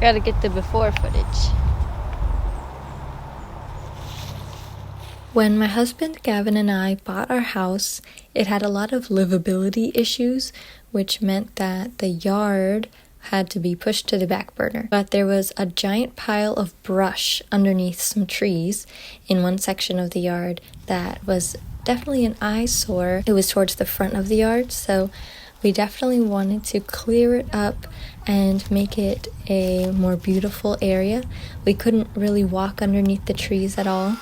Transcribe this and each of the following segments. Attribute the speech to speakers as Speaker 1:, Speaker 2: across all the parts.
Speaker 1: Gotta get the before footage. When my husband Gavin and I bought our house, it had a lot of livability issues, which meant that the yard had to be pushed to the back burner. But there was a giant pile of brush underneath some trees in one section of the yard that was definitely an eyesore. It was towards the front of the yard, so we definitely wanted to clear it up and make it a more beautiful area. We couldn't really walk underneath the trees at all.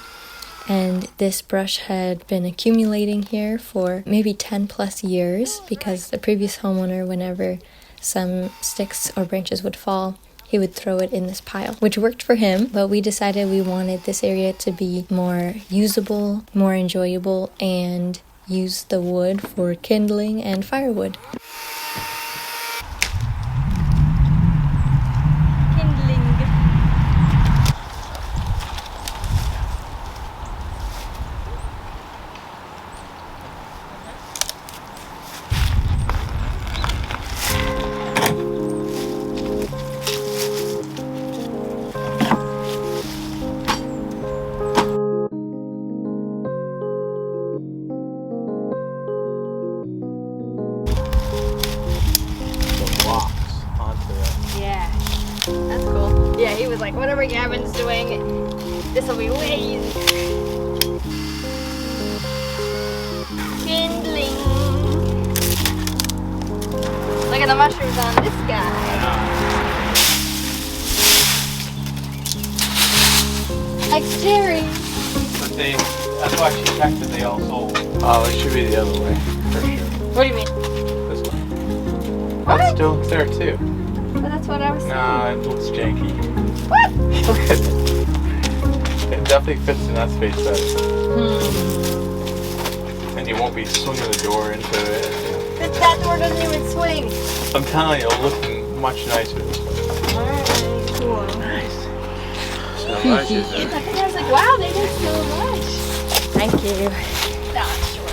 Speaker 1: And this brush had been accumulating here for maybe 10 plus years because the previous homeowner, whenever some sticks or branches would fall, he would throw it in this pile, which worked for him, but we decided we wanted this area to be more usable, more enjoyable, and use the wood for kindling and firewood. That's cool. Yeah, he was like, whatever Gavin's doing, this will be way easier. Kindling. Look at the mushrooms on this guy. Like cherries.
Speaker 2: But that's why she checked that they all sold. Oh, it should be the other way, for sure.
Speaker 1: What do you mean?
Speaker 2: This way.
Speaker 1: What?
Speaker 2: Oh, it still looks there too.
Speaker 1: But that's what I was saying.
Speaker 2: Nah, it looks janky.
Speaker 1: What?
Speaker 2: Look at it. It definitely fits in that space better. And you won't be swinging the door into it.
Speaker 1: But that door doesn't even swing.
Speaker 2: I'm telling you, it'll look much nicer this way.
Speaker 1: Alright, cool.
Speaker 2: Nice. So much is
Speaker 1: I
Speaker 2: there.
Speaker 1: think I was like, wow, they did so much. Thank you. Not sure.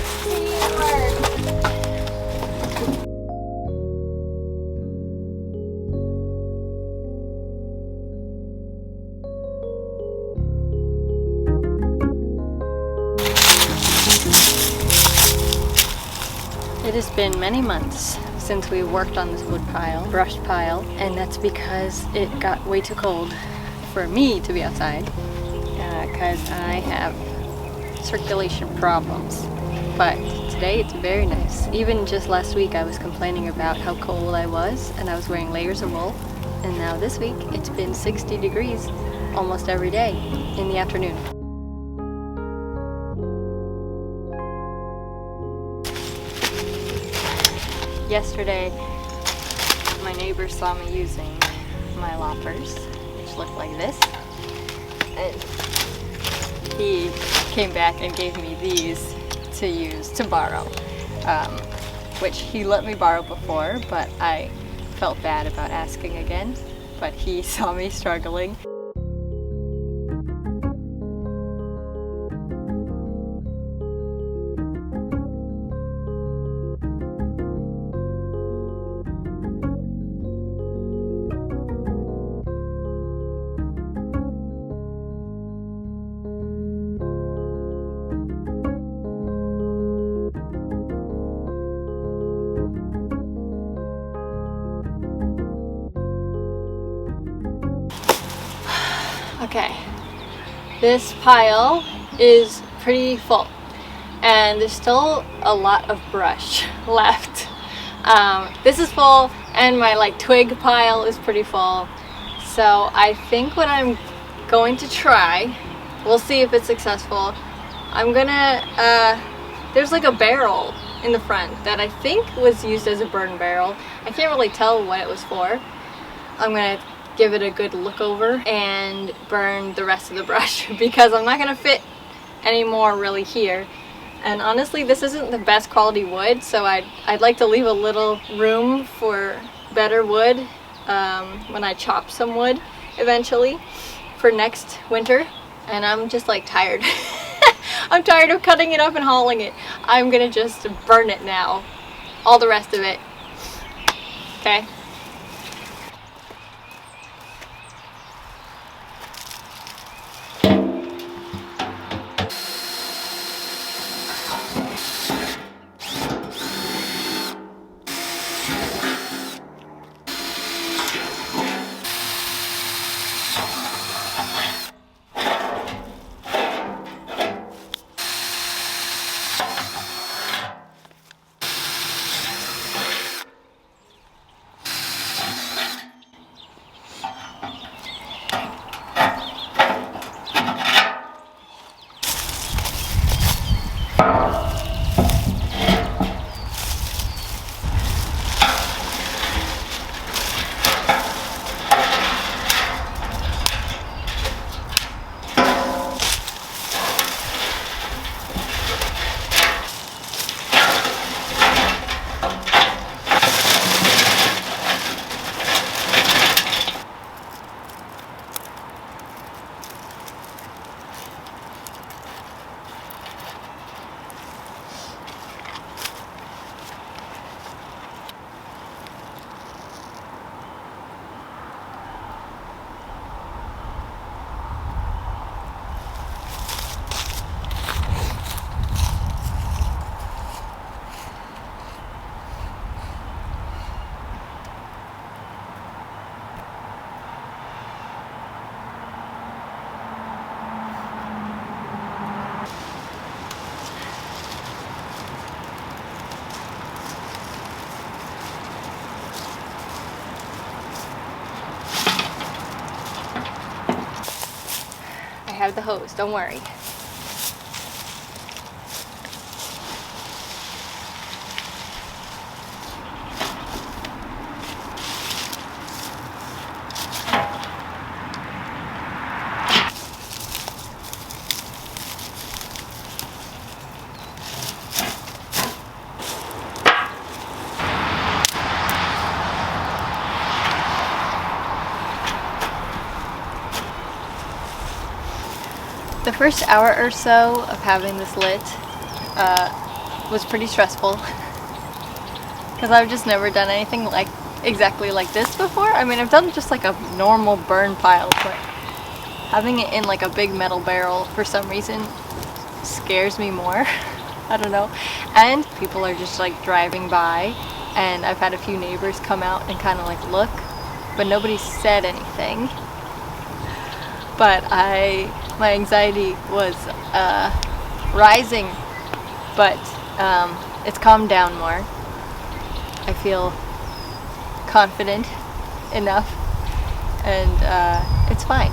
Speaker 1: It has been many months since we worked on this wood pile, brush pile, and that's because it got way too cold for me to be outside because I have circulation problems. But today it's very nice. Even just last week I was complaining about how cold I was and I was wearing layers of wool, and now this week it's been 60 degrees almost every day in the afternoon. Yesterday, my neighbor saw me using my loppers, which look like this, and he came back and gave me these to borrow, which he let me borrow before, but I felt bad about asking again, but he saw me struggling. Okay, this pile is pretty full and there's still a lot of brush left. This is full and my twig pile is pretty full. So I think what I'm going to try, we'll see if it's successful. I'm gonna, there's like a barrel in the front that I think was used as a burn barrel. I can't really tell what it was for. I'm gonna give it a good look over and burn the rest of the brush because I'm not gonna fit any more really here. And honestly, this isn't the best quality wood, so I'd like to leave a little room for better wood when I chop some wood eventually for next winter. And I'm just tired. I'm tired of cutting it up and hauling it. I'm gonna just burn it now, all the rest of it. Okay. have the hose, don't worry. The first hour or so of having this lit was pretty stressful because I've just never done anything like exactly like this before. I mean, I've done just like a normal burn pile, but having it in like a big metal barrel for some reason scares me more. I don't know. And people are just like driving by, and I've had a few neighbors come out and kind of like look, but nobody said anything. But my anxiety was rising, but it's calmed down more. I feel confident enough, and it's fine.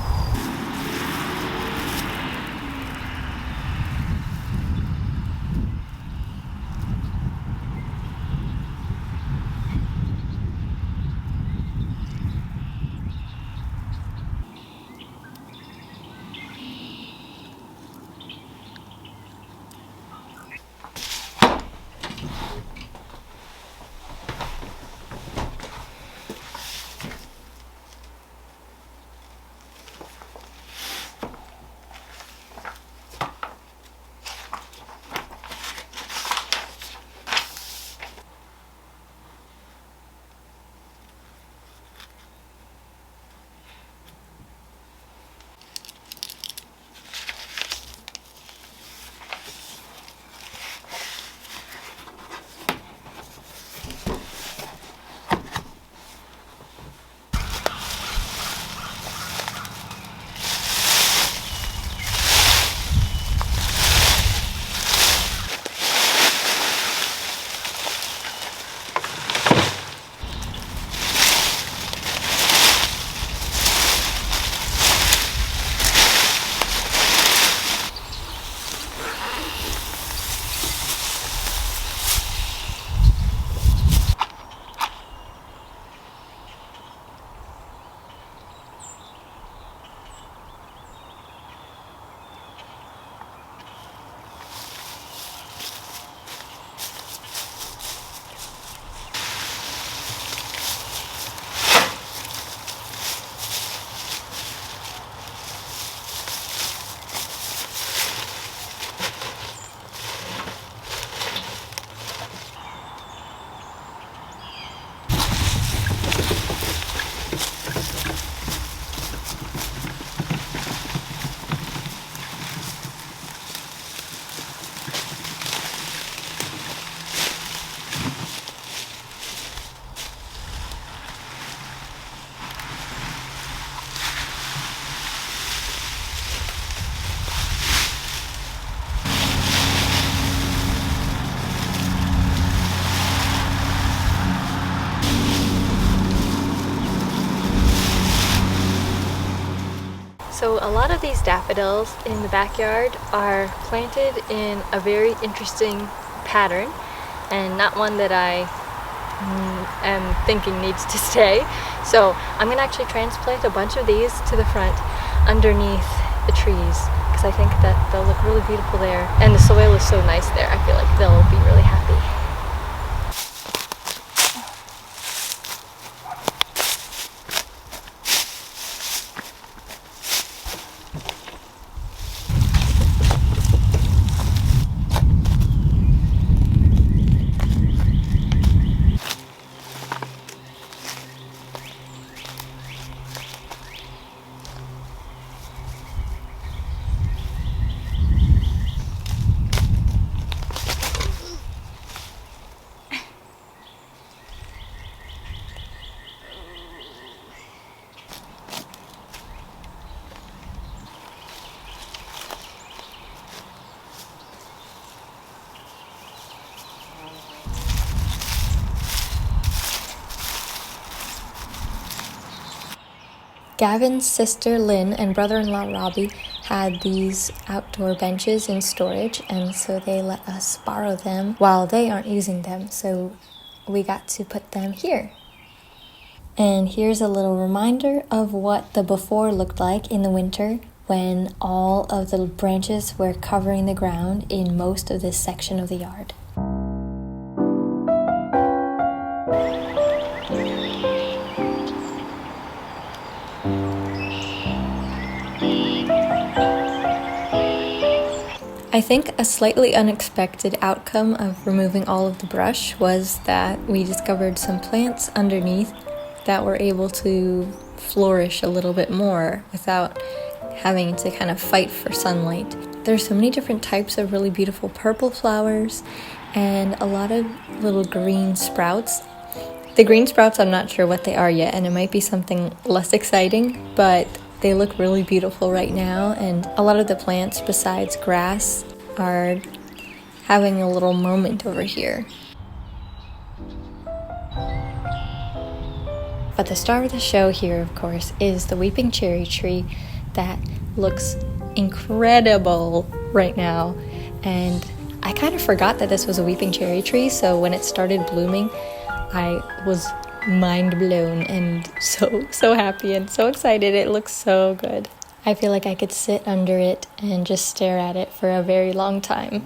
Speaker 1: So a lot of these daffodils in the backyard are planted in a very interesting pattern, and not one that I am thinking needs to stay. So I'm going to actually transplant a bunch of these to the front underneath the trees, because I think that they'll look really beautiful there, and the soil is so nice there. I feel like they'll be really happy. Gavin's sister Lynn and brother-in-law Robbie had these outdoor benches in storage, and so they let us borrow them while they aren't using them, so we got to put them here. And here's a little reminder of what the before looked like in the winter when all of the branches were covering the ground in most of this section of the yard. I think a slightly unexpected outcome of removing all of the brush was that we discovered some plants underneath that were able to flourish a little bit more without having to kind of fight for sunlight. There's so many different types of really beautiful purple flowers and a lot of little green sprouts. The green sprouts, I'm not sure what they are yet, and it might be something less exciting, but they look really beautiful right now, and a lot of the plants besides grass are having a little moment over here. But the star of the show here, of course, is the weeping cherry tree that looks incredible right now. And I kind of forgot that this was a weeping cherry tree, so when it started blooming, I was mind blown and so happy and so excited. It looks so good. I feel like I could sit under it and just stare at it for a very long time.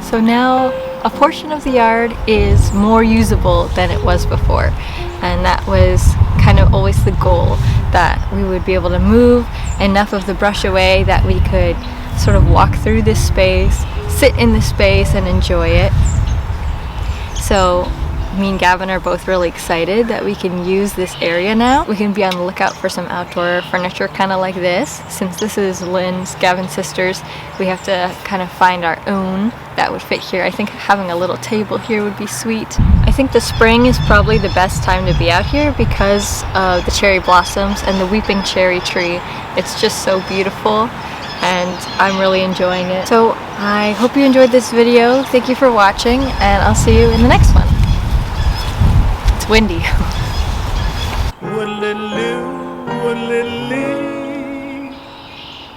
Speaker 1: So now a portion of the yard is more usable than it was before, and that was kind of always the goal, that we would be able to move enough of the brush away that we could sort of walk through this space, sit in this space and enjoy it. So me and Gavin are both really excited that we can use this area now. We can be on the lookout for some outdoor furniture kind of like this. Since this is Lynn's, Gavin's sister's, we have to kind of find our own that would fit here. I think having a little table here would be sweet. I think the spring is probably the best time to be out here because of the cherry blossoms and the weeping cherry tree. It's just so beautiful and I'm really enjoying it. So I hope you enjoyed this video. Thank you for watching and I'll see you in the next one. It's windy.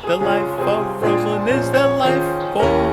Speaker 2: The life of Rosalind is the life for